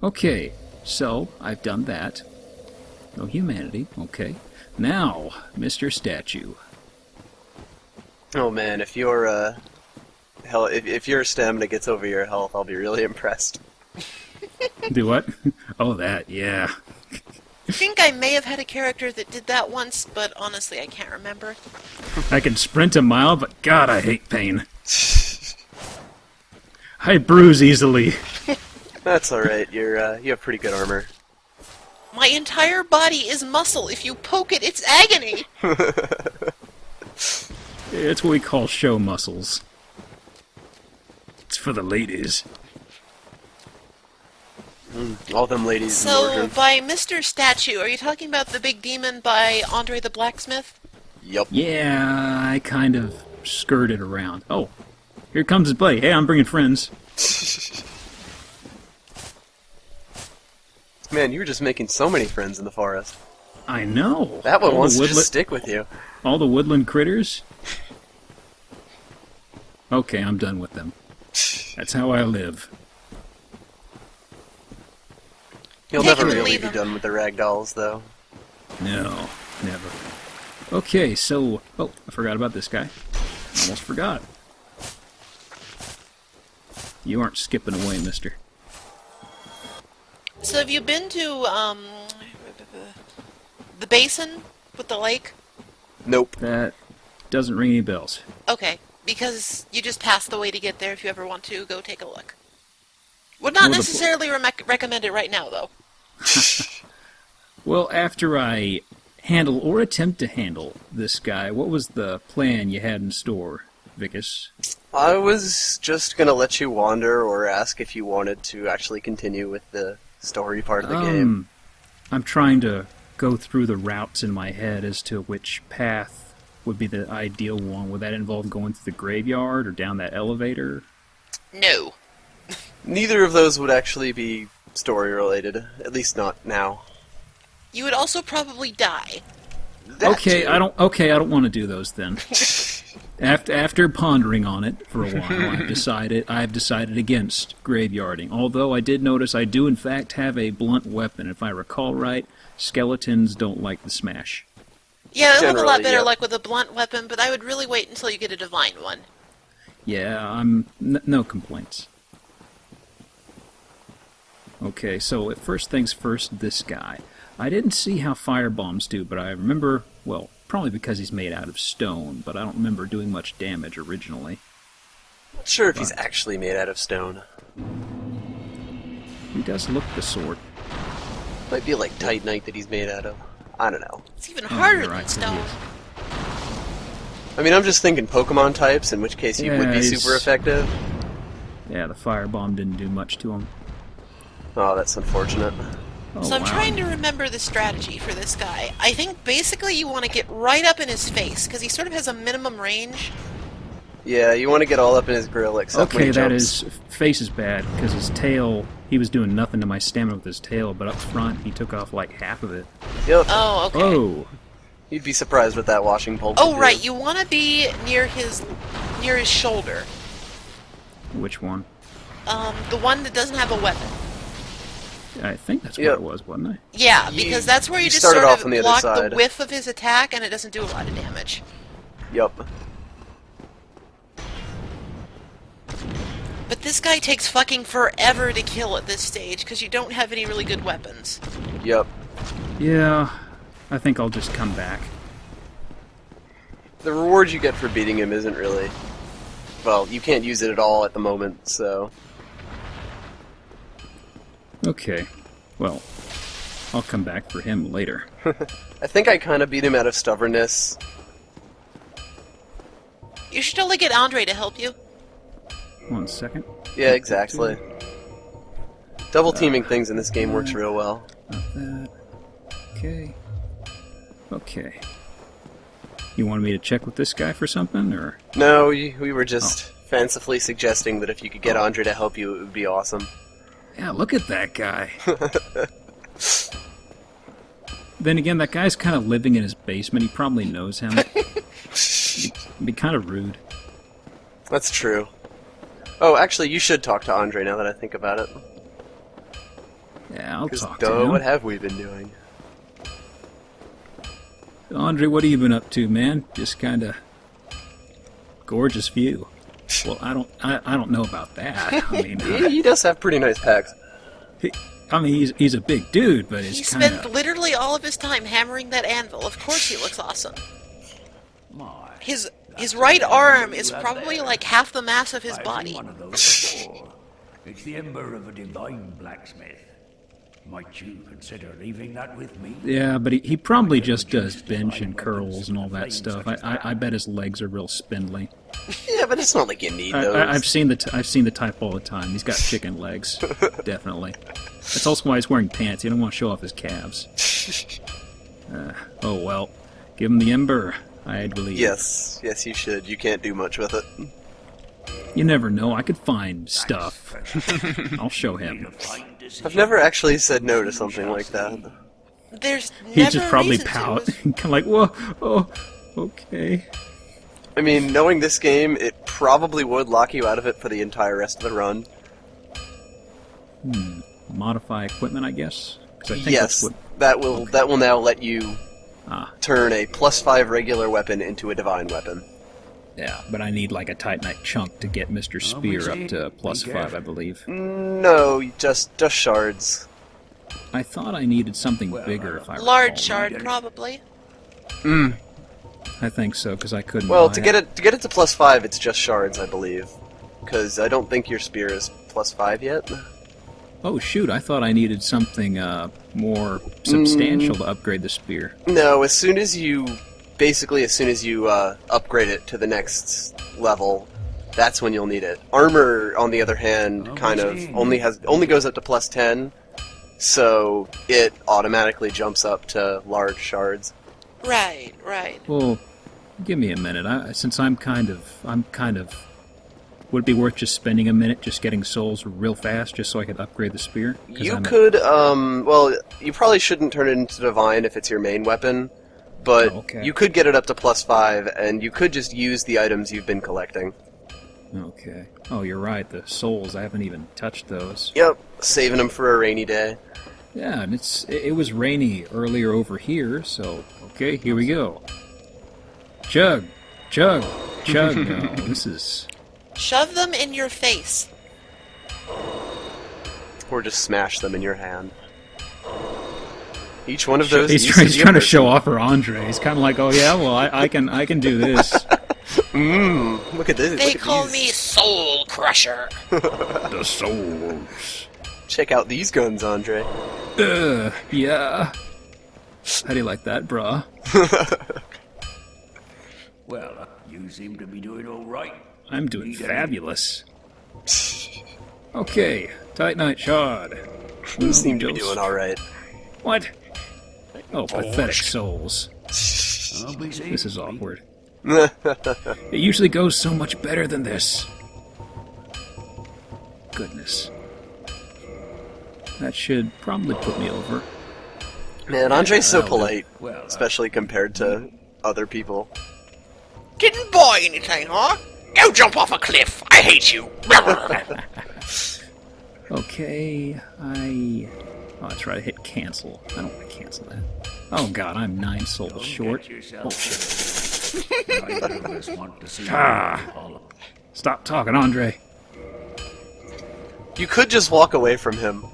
Okay, so I've done that. No humanity, okay. Now, Mr. Statue. Oh man, if your if your stamina gets over your health, I'll be really impressed. Do what? Oh, that, yeah. I think I may have had a character that did that once, but honestly, I can't remember. I can sprint a mile, but God, I hate pain. I bruise easily. That's alright, you have pretty good armor. My entire body is muscle. If you poke it, it's agony! It's what we call show muscles. It's for the ladies. All them ladies in So, Mordrin. by Mr. Statue, are you talking about the big demon by Andre the Blacksmith? Yup. Yeah, I kind of skirted around. Oh, here comes his buddy. Hey, I'm bringing friends. Man, you were just making so many friends in the forest. I know. That one All wants the to just stick with you. All the woodland critters? Okay, I'm done with them. That's how I live. You'll Take never him and really leave be him. done with the ragdolls, though. No, never. Okay, so... Oh, I forgot about this guy. Almost forgot. You aren't skipping away, mister. So have you been to, the basin with the lake? Nope. That doesn't ring any bells. Okay, because you just passed the way to get there if you ever want to go take a look. Would not Well, necessarily recommend it right now, though. Well, after I handle or attempt to handle this guy, what was the plan you had in store, Vicus? I was just gonna let you wander or ask if you wanted to actually continue with the story part of the game. I'm trying to go through the routes in my head as to which path would be the ideal one. Would that involve going through the graveyard or down that elevator? No. Neither of those would actually be story related, at least not now. You would also probably die. That Okay, too. I don't want to do those then. After pondering on it for a while, I've decided against graveyarding. Although I did notice I do in fact have a blunt weapon. If I recall right, skeletons don't like the smash. Yeah, it'll have a lot Generally, better yeah. luck with a blunt weapon, but I would really wait until you get a divine one. Yeah, no complaints. Okay, so first things first, this guy. I didn't see how firebombs do, but I remember, well, probably because he's made out of stone, but I don't remember doing much damage originally. Not sure if he's actually made out of stone. He does look the sort. Might be like Titanite that he's made out of. I don't know. It's even harder you're than right, stone. it is. I mean, I'm just thinking Pokemon types, in which case he would Yeah, be he's- super effective. Yeah, the firebomb didn't do much to him. Oh, that's unfortunate. Oh, So I'm wow. trying to remember the strategy for this guy. I think basically you want to get right up in his face, because he sort of has a minimum range. Yeah, you want to get all up in his grill, except when Okay, he that jumps. is... Face is bad, because his tail... He was doing nothing to my stamina with his tail, but up front he took off like half of it. Yep. Oh, okay. Oh! You'd be surprised what that washing pulp Oh, would do. right. You want to be near his shoulder. Which one? The one that doesn't have a weapon. I think that's what Yep. it was, wasn't it? Yeah, You- because that's where you you just started sort off of on the other block side. the whiff of his attack, and it doesn't do a lot of damage. Yup. But this guy takes fucking forever to kill at this stage, because you don't have any really good weapons. Yup. Yeah, I think I'll just come back. The reward you get for beating him isn't really... Well, you can't use it at all at the moment, so... Okay, well, I'll come back for him later. I think I kind of beat him out of stubbornness. You should totally get Andre to help you. 1 second. Yeah, exactly. Double teaming things in this game works real well. Not that. Okay. Okay. You wanted me to check with this guy for something, or...? No, we were just fancifully suggesting that if you could get Andre to help you, it would be awesome. Yeah, look at that guy. Then again, that guy's kind of living in his basement. He probably knows him. It'd be kind of rude. That's true. Oh, actually, you should talk to Andre now that I think about it. Yeah, I'll 'Cause talk duh, to him. what have we been doing? Andre, what have you been up to, man? Just kind of gorgeous view. Well, I don't know about that. I mean, He does have pretty nice packs. he's a big dude, but He it's kind spent of literally all of his time hammering that anvil. Of course he looks awesome. His right arm is probably like half the mass of his body. One of those before. It's the ember of a divine blacksmith. Might you consider leaving that with me? yeah, but he probably just does bench and curls and all that stuff. I bet his legs are real spindly. Yeah, but it's not like you need those. I've seen the type all the time. He's got chicken legs, definitely. That's also why he's wearing pants. He don't want to show off his calves. Oh well, give him the ember. I believe. Yes, you should. You can't do much with it. You never know. I could find stuff. I'll show him. I've never actually said no to something like that. There's He never just a probably reason pout, to. kind of like, whoa, oh, okay. I mean, knowing this game, it probably would lock you out of it for the entire rest of the run. Modify equipment, I guess. 'Cause I think Yes, that's what. that will now let you Ah, turn a +5 regular weapon into a divine weapon. yeah, but I need like a Titanite chunk to get Mr. Spear up to +5, I believe. No, just shards. I thought I needed something bigger, if I recall. Large shard, probably. I think so, because I couldn't. Well, buy to get it to +5, it's just shards, I believe. Because I don't think your spear is +5 yet. Oh shoot! I thought I needed something more substantial to upgrade the spear. No, as soon as you upgrade it to the next level, that's when you'll need it. Armor, on the other hand, only goes up to +10, so it automatically jumps up to large shards. Right. Well, give me a minute. Since I'm kind of. Would it be worth just spending a minute just getting souls real fast, just so I could upgrade the spear? 'Cause You I'm could, well, you probably shouldn't turn it into divine if it's your main weapon, but Oh, okay. you could get it up to +5, and you could just use the items you've been collecting. Okay. Oh, you're right. The souls. I haven't even touched those. Yep, saving them for a rainy day. Yeah, and it was rainy earlier over here, so okay, here we go. Chug, chug, chug. No, this is. Shove them in your face. Or just smash them in your hand. Each one of those. He's used trying be a to person. show off for Andre. He's kind of like, oh yeah, well I can do this. Look at this. They look at call these. me Soul Crusher. The souls. Check out these guns, Andre. Yeah. How do you like that, brah? Well, you seem to be doing all right. I'm doing fabulous. Okay, Titanite shard. You seem to be Dose. doing alright. What? Oh, pathetic souls. I'll be safe. This is awkward. It usually goes so much better than this. Goodness. That should probably put me over. Man, Andre's so that'll do. polite, Well, especially compared to other people. Didn't buy anything, huh? Go jump off a cliff. I hate you. Okay, Oh, that's right, I hit cancel. I don't want to cancel that. Oh god, I'm 9 souls short. Get yourself. Neither of us want to see Ah. you all. Stop talking, Andre. You could just walk away from him.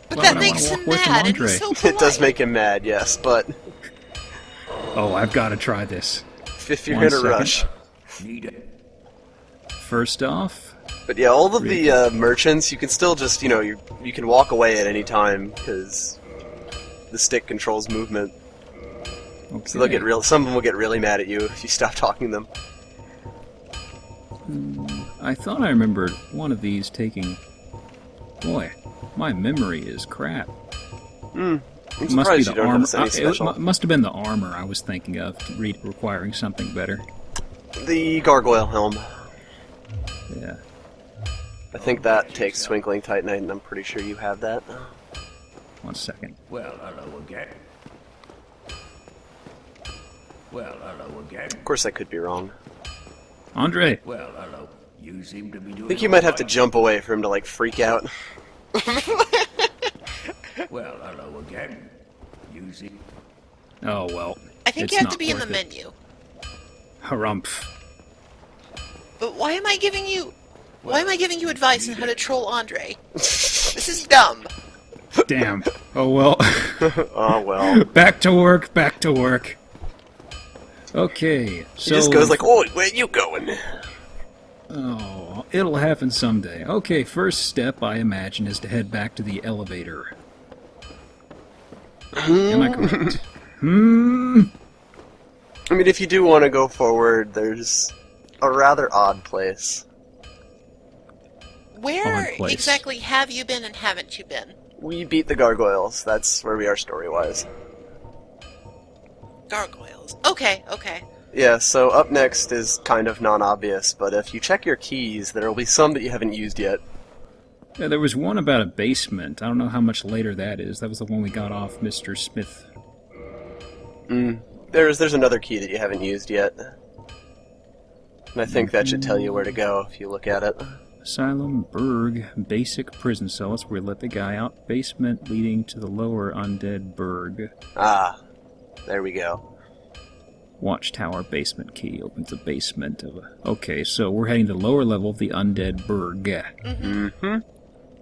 But Why that would I makes wanna him walk away from mad, and Andre? he's so polite. It does make him mad, yes, but Oh, I've got to try this. if you're One in a second. rush. Need it. First off, But yeah, all of the merchants, you can still just, you can walk away at any time, because the stick controls movement. okay. So they'll get some of them will get really mad at you if you stop talking to them. I thought I remembered one of these taking... Boy, my memory is crap. I'm It must be surprised the you don't armor. have this any special. Must have been the armor I was thinking of, requiring something better. The gargoyle helm. Yeah. I think that takes Twinkling Titanite, and I'm pretty sure you have that. 1 second. Well, hello again. Well, hello again. Of course, I could be wrong. Andre! Well, hello. You seem to be doing. I think you might have to jump away for him to, freak out. Oh, well. I think it's you have not to be in the worth it. menu. Harumph. But why am I giving you advice on how to troll Andre? This is dumb. Damn. Oh, well. Oh, well. Back to work, back to work. Okay, He so... just goes like, "Oh, where you going?" Oh, it'll happen someday. Okay, first step, I imagine, is to head back to the elevator. Am I correct? I mean, if you do want to go forward, there's a rather odd place. Where Odd place. exactly have you been and haven't you been? We beat the gargoyles. That's where we are story-wise. Gargoyles. Okay, okay. Yeah, so up next is kind of non-obvious, but if you check your keys, there will be some that you haven't used yet. Yeah, there was one about a basement. I don't know how much later that is. That was the one we got off Mr. Smith. There's another key that you haven't used yet. And I think that should tell you where to go if you look at it. Asylum, Berg, basic prison cell. That's where we let the guy out. Basement leading to the lower undead Berg. Ah, there we go. Watchtower basement key opens the basement of a... Okay, so we're heading to the lower level of the undead Berg. Mm-hmm.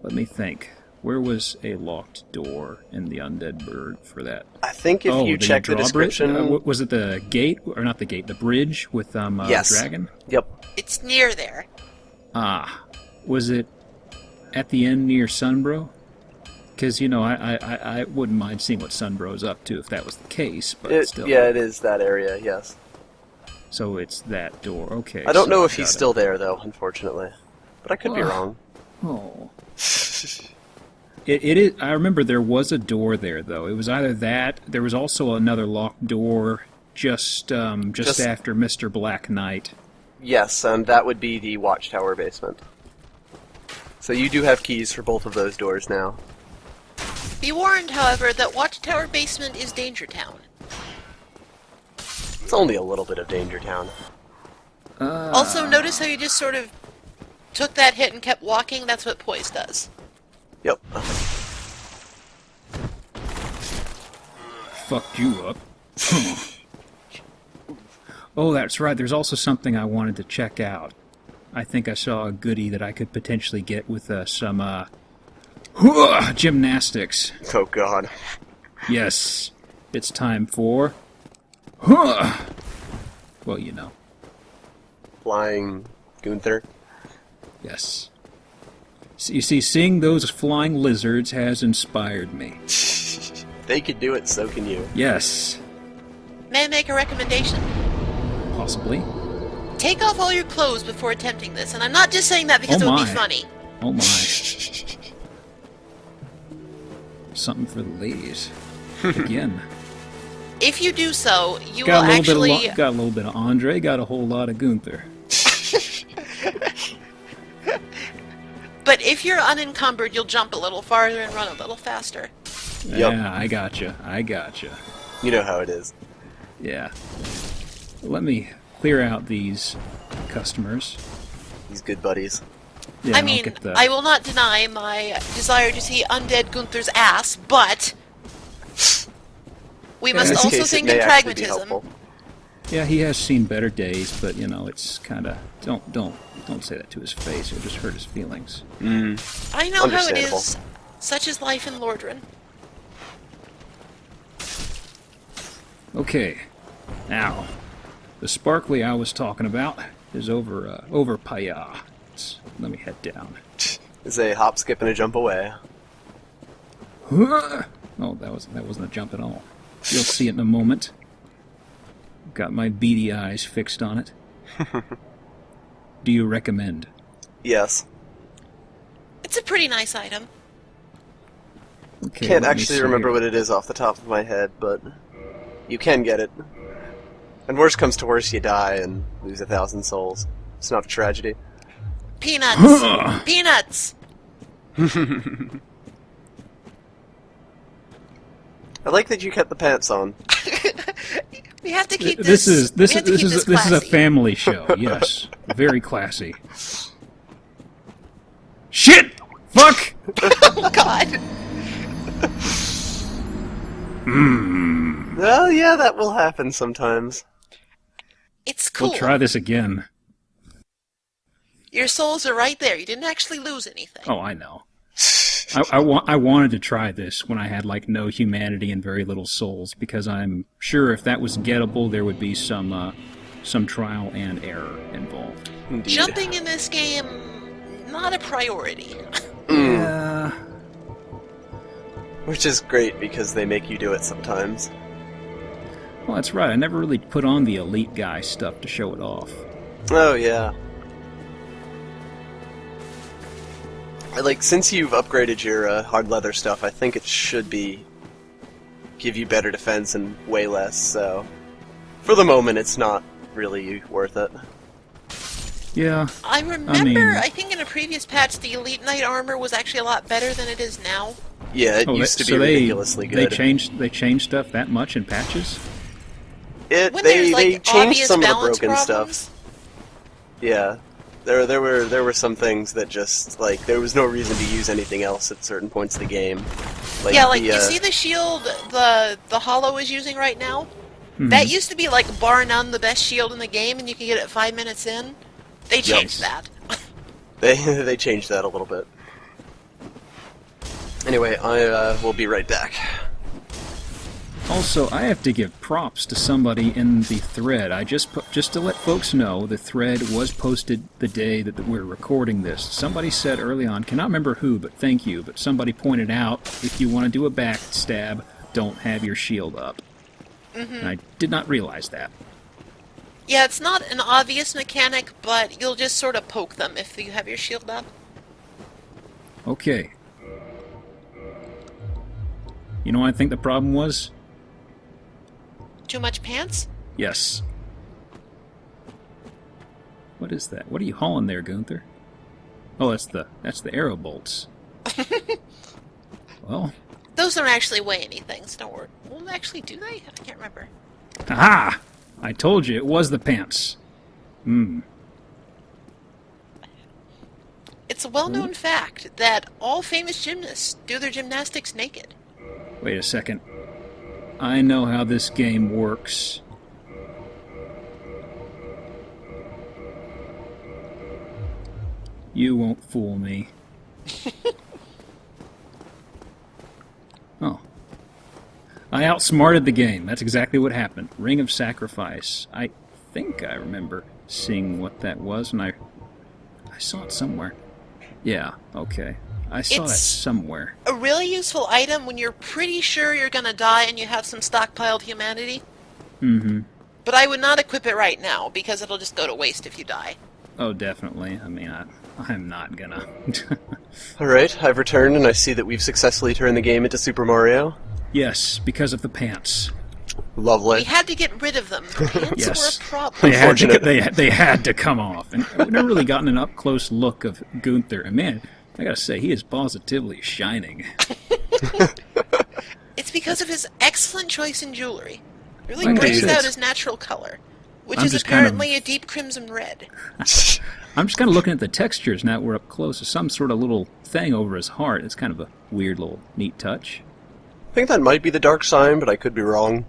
Let me think. Where was a locked door in the undead Berg for that? I think if you check the description... was it the gate? Or not the gate, the bridge with Yes. dragon? Yep. It's near there. Ah. Was it at the end near Sunbro? Because, you know, I wouldn't mind seeing what Sunbro's up to if that was the case, but still. Yeah, it is that area, yes. So it's that door. Okay. I don't so know I if he's gotta- still there, though, unfortunately. But I could be wrong. Oh. It is. I remember there was a door there, though. It was either that. There was also another locked door just after Mr. Black Knight. Yes, and that would be the Watchtower basement. So you do have keys for both of those doors now. Be warned, however, that Watchtower Basement is Danger Town. It's only a little bit of Danger Town. Also, notice how you just sort of took that hit and kept walking? That's what poise does. Yep. Fucked you up. Oh, that's right. There's also something I wanted to check out. I think I saw a goodie that I could potentially get with some gymnastics. Oh god. Yes, it's time for... Well, you know. Flying Gunther. Yes. You see, seeing those flying lizards has inspired me. They could do it, so can you. Yes, May I make a recommendation? possibly. Take off all your clothes before attempting this, and I'm not just saying that because Oh it would my. be funny. Oh my. Something for the ladies. Again. If you do so, you Got will a little actually... bit of got a little bit of Andre, got a whole lot of Gunther. But if you're unencumbered, you'll jump a little farther and run a little faster. Yep. Yeah, I gotcha. You know how it is. Yeah. Let me clear out these customers. These good buddies. Yeah, I I'll mean, get the- I will not deny my desire to see undead Gunther's ass, but we In must this also case, think it may in actually be pragmatism. helpful. Yeah, he has seen better days, but you know, it's kind of don't say that to his face. It'll just hurt his feelings. I know how it Understandable. is. Such is life in Lordran. Okay, now the sparkly I was talking about is over Paya. Let me head down. It's a hop, skip, and a jump away. Oh, that wasn't a jump at all. You'll see it in a moment. Got my beady eyes fixed on it. Do you recommend? Yes. It's a pretty nice item. Okay, Can't let me actually see remember here. what it is off the top of my head, but you can get it. And worst comes to worst, you die and lose 1,000 souls. It's not a tragedy. Peanuts! Peanuts! I like that you kept the pants on. We have to keep This is we have to keep a classy. family show. Yes, very classy. Shit! Fuck! Oh God! Well, yeah, that will happen sometimes. It's cool. We'll try this again. Your souls are right there. You didn't actually lose anything. Oh, I know. I wanted to try this when I had like no humanity and very little souls, because I'm sure if that was gettable, there would be some trial and error involved. Indeed. Jumping in this game, not a priority. Yeah. Which is great because they make you do it sometimes. Well, that's right. I never really put on the elite guy stuff to show it off. Oh, yeah. Like, since you've upgraded your hard leather stuff, I think it should give you better defense and way less, so... For the moment, it's not really worth it. Yeah. I remember, I think in a previous patch, the Elite Knight armor was actually a lot better than it is now. Yeah, it used to be ridiculously good. They changed stuff that much in patches? When They there's, changed obvious some of the balance broken problems. stuff. Yeah. There were some things that just, like, there was no reason to use anything else at certain points of the game. Like Yeah, like, you see the shield the Hollow is using right now? Mhm. That used to be, like, bar none the best shield in the game, and you can get it 5 minutes in. They changed that. They changed that a little bit. Anyway, I will be right back. Also, I have to give props to somebody in the thread. I just to let folks know, the thread was posted the day that we're recording this. Somebody said early on, cannot remember who, but thank you, but somebody pointed out, if you want to do a backstab, don't have your shield up. And I did not realize that. Yeah, it's not an obvious mechanic, but you'll just sort of poke them if you have your shield up. Okay. You know what I think the problem was? Too much pants? Yes. What is that? What are you hauling there, Gunther? Oh, that's the arrow bolts. Well. Those don't actually weigh anything, so don't worry. Well, actually, do they? I can't remember. Aha! I told you, it was the pants. It's a well-known fact that all famous gymnasts do their gymnastics naked. Wait a second. I know how this game works. You won't fool me. Oh. I outsmarted the game. That's exactly what happened. Ring of Sacrifice. I think I remember seeing what that was, and I saw it somewhere. Yeah, okay. I saw that somewhere. A really useful item when you're pretty sure you're gonna die and you have some stockpiled humanity. Mm-hmm. But I would not equip it right now, because it'll just go to waste if you die. Oh, definitely. I mean, I'm not gonna. Alright, I've returned and I see that we've successfully turned the game into Super Mario. Yes, because of the pants. Lovely. We had to get rid of them. The pants Yes. were a problem. They had to come off. And we've never really gotten an up-close look of Gunther. And man, I gotta say, he is positively shining. It's because of his excellent choice in jewelry. Really Indeed. brings out his natural color, which I'm is just kind of- apparently a deep crimson red. I'm just kind of looking at the textures now that we're up close. There's some sort of little thing over his heart. It's kind of a weird little neat touch. I think that might be the dark sign, but I could be wrong.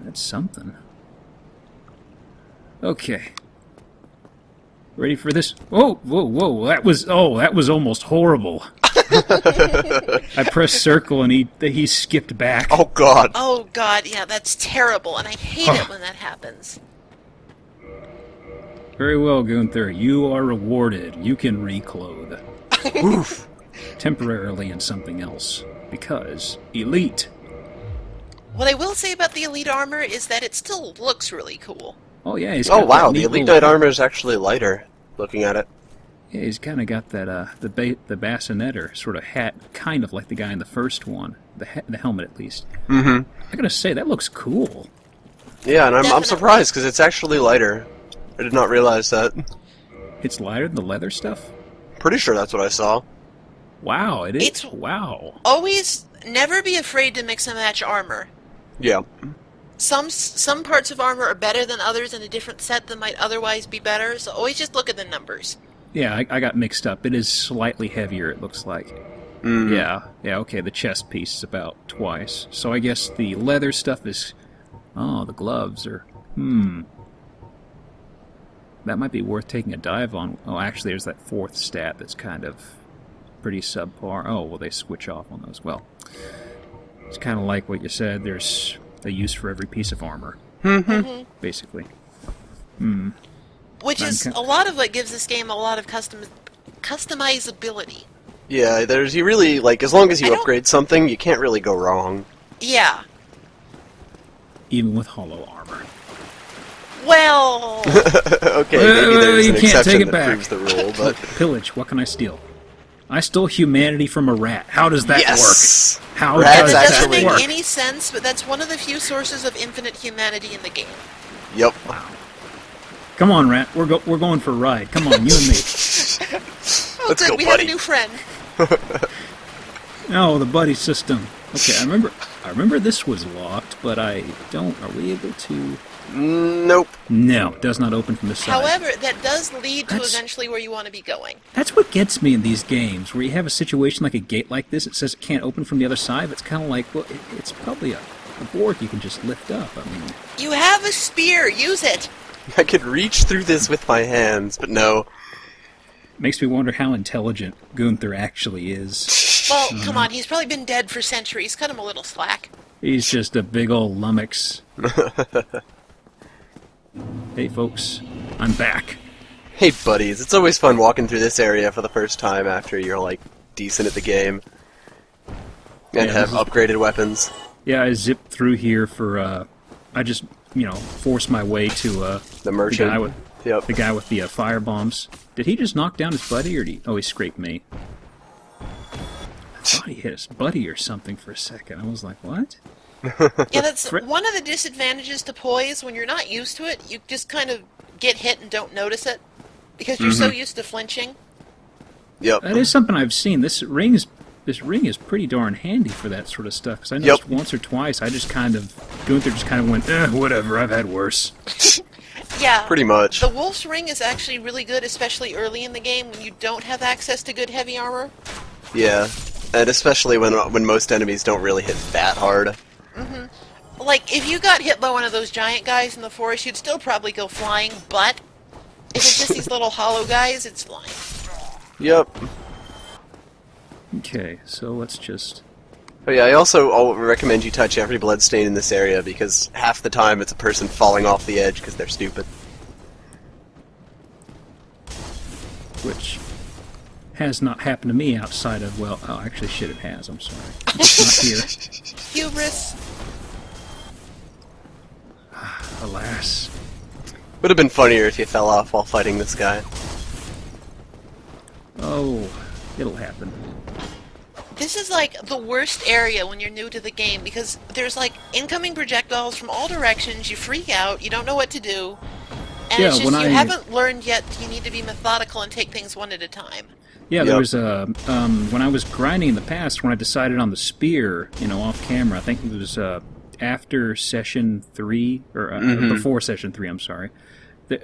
That's something. Okay. Ready for this? Whoa, whoa, whoa. That was almost horrible. I pressed circle and he skipped back. Oh god. Oh god, yeah, that's terrible, and I hate it when that happens. Very well, Gunther. You are rewarded. You can reclothe. Oof. Temporarily in something else. Because elite. What I will say about the Elite armor is that it still looks really cool. Oh yeah, he's Oh got wow, that the neat Elite little- Knight armor is actually lighter, looking at it. Yeah, he's kind of got that the bassinetter sort of hat, kind of like the guy in the first one, the helmet at least. Mm-hmm. I gotta say that looks cool. Yeah, and I'm Definitely. surprised, because it's actually lighter. I did not realize that. It's lighter than the leather stuff. Pretty sure that's what I saw. Wow, it is. It's- Wow. Always never be afraid to mix and match armor. Yeah. Some parts of armor are better than others in a different set that might otherwise be better, so always just look at the numbers. Yeah, I got mixed up. It is slightly heavier. It looks like. Yeah, okay, the chest piece is about twice. So I guess the leather stuff is... Oh, the gloves are... That might be worth taking a dive on. Oh, actually, there's that fourth stat that's kind of pretty subpar. Oh, well, they switch off on those. Well, it's kind of like what you said. There's a use for every piece of armor, basically. Which is a lot of what gives this game a lot of customizability. Yeah, you really, like, as long as you upgrade something, you can't really go wrong. Yeah. Even with hollow armor. Well... Okay, maybe there's you an can't take exception it that back. proves the rule, but... Pillage, what can I steal? I stole humanity from a rat. How does that Yes! work? How Rats does That that doesn't make work? any sense, but that's one of the few sources of infinite humanity in the game. Yep. Come on, rat. We're going for a ride. Come on, you and me. Oh, Let's good, go, we buddy. have a new friend. Oh, the buddy system. Okay, I remember this was locked, but I don't... Are we able to... Nope. No, it does not open from the side. However, that does lead to That's- eventually where you want to be going. That's what gets me in these games, where you have a situation like a gate like this, it says it can't open from the other side, but it's kind of like, well, it's probably a board you can just lift up. I mean... You have a spear, use it! I could reach through this with my hands, but no. Makes me wonder how intelligent Gunther actually is. Well, come on, he's probably been dead for centuries. Cut him a little slack. He's just a big old lummox. Hey folks, I'm back. Hey buddies, it's always fun walking through this area for the first time after you're, like, decent at the game. And Yeah, have this is- upgraded weapons. Yeah, I zipped through here for, I just, forced my way to, The merchant. the guy with the fire bombs. Did he just knock down his buddy, or he scraped me? I thought he hit his buddy or something for a second. I was like, what? Yeah, that's Fri- one of the disadvantages to poise. When you're not used to it, you just kind of get hit and don't notice it. Because you're so used to flinching. Yep. That is something I've seen. This ring is pretty darn handy for that sort of stuff. Because I noticed once or twice, Gunther just kind of went, whatever, I've had worse. Yeah. Pretty much. The Wolf's Ring is actually really good, especially early in the game when you don't have access to good heavy armor. Yeah. And especially when most enemies don't really hit that hard. Like, if you got hit by one of those giant guys in the forest, you'd still probably go flying, but if it's just these little hollow guys, it's flying. Yep. Okay, so let's just... Oh yeah, I also recommend you touch every bloodstain in this area because half the time it's a person falling off the edge because they're stupid. Which has not happened to me outside of, well, oh, actually, shit, it has. I'm sorry. It's not here. Hubris. Alas. Would have been funnier if you fell off while fighting this guy. Oh, it'll happen. This is like the worst area when you're new to the game because there's like incoming projectiles from all directions, you freak out, you don't know what to do, and Yeah, it's just when you I- haven't learned yet, you need to be methodical and take things one at a time. Yeah, there Yep. was a when I was grinding in the past, when I decided on the spear, off camera. I think it was after session 3 or before session 3. I'm sorry.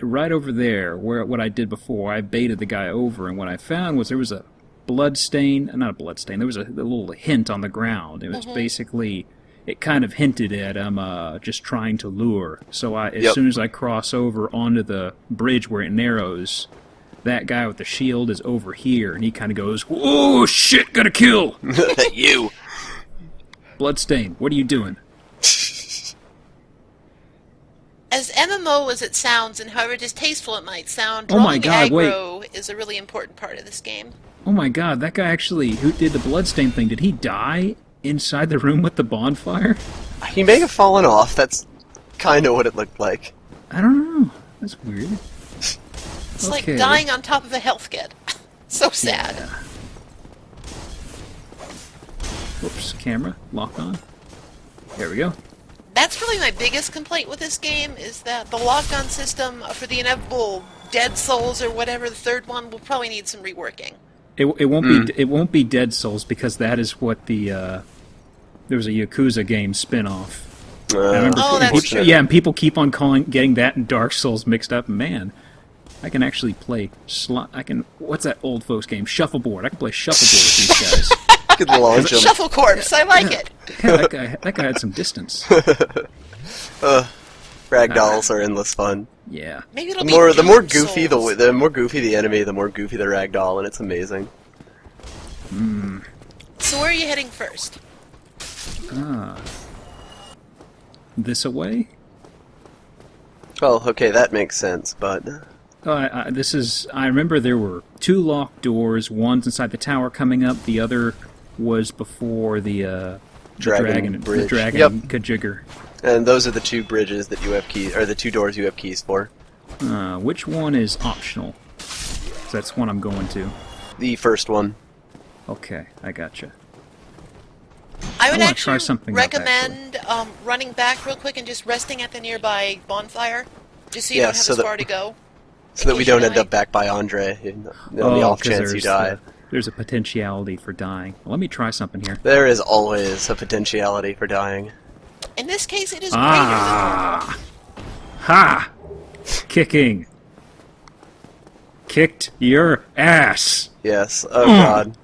Right over there, where what I did before, I baited the guy over, and what I found was there was a blood stain. Not a blood stain. There was a little hint on the ground. It was basically. It kind of hinted at just trying to lure. So as soon as I cross over onto the bridge where it narrows, that guy with the shield is over here, and he kind of goes, "Oh shit, gotta kill!" You. Bloodstain, what are you doing? As MMO as it sounds, and however distasteful it might sound, Oh my drawing God, wait. aggro is a really important part of this game. Oh my god, that guy actually, who did the bloodstain thing, did he die inside the room with the bonfire? He may have fallen off. That's kind of what it looked like. I don't know. That's weird. It's Okay. like dying on top of a health kit. So sad. Yeah. Whoops, camera, lock on. There we go. That's really my biggest complaint with this game, is that the lock-on system for the inevitable Dead Souls or whatever, the third one, will probably need some reworking. It won't be Dead Souls because that is what the there was a Yakuza game spin-off. I remember Oh, that's people, true. yeah, and people keep on getting that and Dark Souls mixed up. Man, I can actually play what's that old folks game? Shuffleboard. I can play shuffleboard with these guys. Could launch him. Shuffle corpse, I like it. Yeah, that guy had some distance. Ragdolls are endless fun. Yeah. Maybe it'll The be more Demon goofy Souls. the more goofy the enemy, the more goofy the ragdoll, and it's amazing. So where are you heading first? This away? Well, okay, that makes sense, but I remember there were 2 locked doors. One's inside the tower coming up. The other was before the Dragon Bridge. The dragon Yep. Kajigger. and those are the 2 bridges that you have keys, or the 2 doors you have keys for. Which one is optional? 'Cause that's one I'm going to. The first one. Okay, I gotcha. I would wanna try actually something out, recommend running back real quick and just resting at the nearby bonfire, just so you Yeah, don't have so as that- far to go. So that we case you don't end die. up back by Andre, on the off 'cause chance you there's, die. There's a potentiality for dying. Well, let me try something here. There is always a potentiality for dying. In this case, it is greater than normal. Ah! Ha! Kicking. Kicked your ass. Yes. Oh god.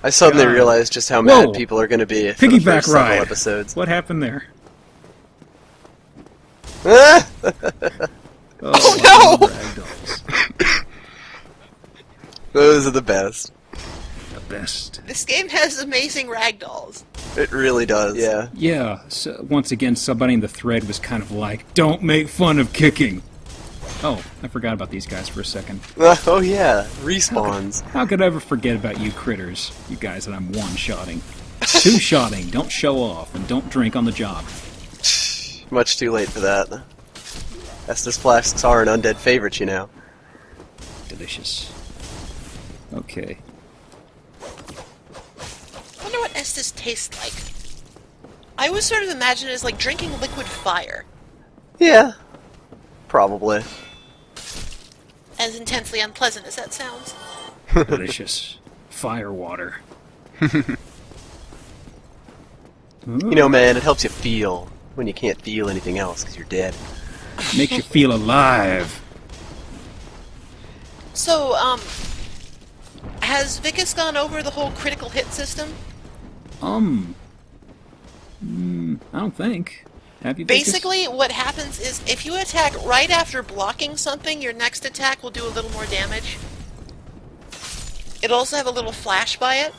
I suddenly God. realized just how mad Whoa. people are going to be for the Piggyback first several ride. episodes. What happened there? Ah! Oh no! Ragdolls. Those are the best. The best. This game has amazing ragdolls. It really does. Yeah. Yeah, so once again, somebody in the thread was kind of like, don't make fun of kicking. Oh, I forgot about these guys for a second. Oh yeah, respawns. How could I ever forget about you critters? You guys that I'm one-shotting. Two-shotting, don't show off, and don't drink on the job. Much too late for that. Estus flasks are an undead favorite, you know. Delicious. Okay. I wonder what Estus tastes like. I always sort of imagine it as like drinking liquid fire. Yeah. Probably. As intensely unpleasant as that sounds. Delicious. Fire water. You know, man, it helps you feel when you can't feel anything else because you're dead. Makes you feel alive. So, has Vicus gone over the whole critical hit system? I don't think. Have you? Vicus? Basically, what happens is if you attack right after blocking something, your next attack will do a little more damage. It'll also have a little flash by it.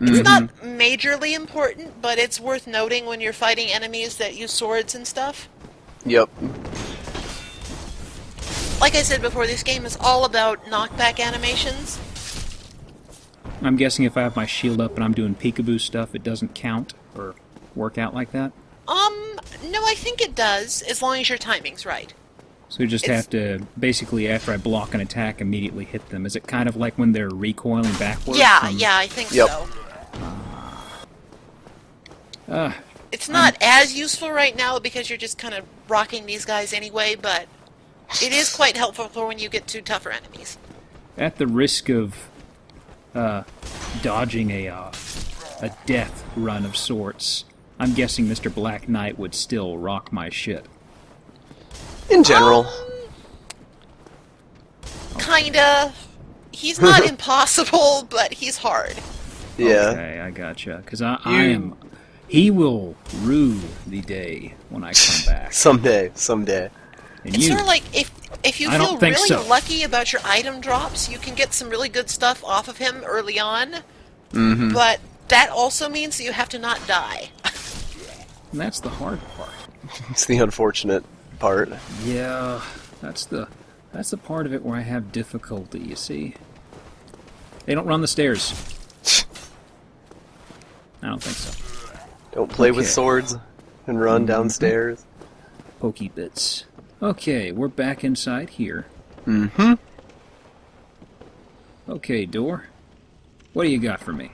It's not majorly important, but it's worth noting when you're fighting enemies that use swords and stuff. Yep. Like I said before, this game is all about knockback animations. I'm guessing if I have my shield up and I'm doing peekaboo stuff, it doesn't count or work out like that. No, I think it does, as long as your timing's right. So you just It's- have to, basically, after I block an attack, immediately hit them. Is it kind of like when they're recoiling backwards? Yeah, from- yeah, I think Yep. so. Ah, It's not as useful right now because you're just kind of rocking these guys anyway, but it is quite helpful for when you get to tougher enemies. at the risk of dodging a death run of sorts, I'm guessing Mr. Black Knight would still rock my shit. In general. Kinda. He's not impossible, but he's hard. Yeah. Okay, I gotcha. Because I am... He will rue the day when I come back. Someday. And It's you, sort of like if you I feel don't think really so. lucky about your item drops, you can get some really good stuff off of him early on. But that also means that you have to not die. and that's the hard part. It's the unfortunate part. Yeah, that's the part of it where I have difficulty, you see. They don't run the stairs. I don't think so. Don't play with Okay. swords and run downstairs. Pokey bits. Okay, we're back inside here. Mm-hmm. Okay, door. What do you got for me?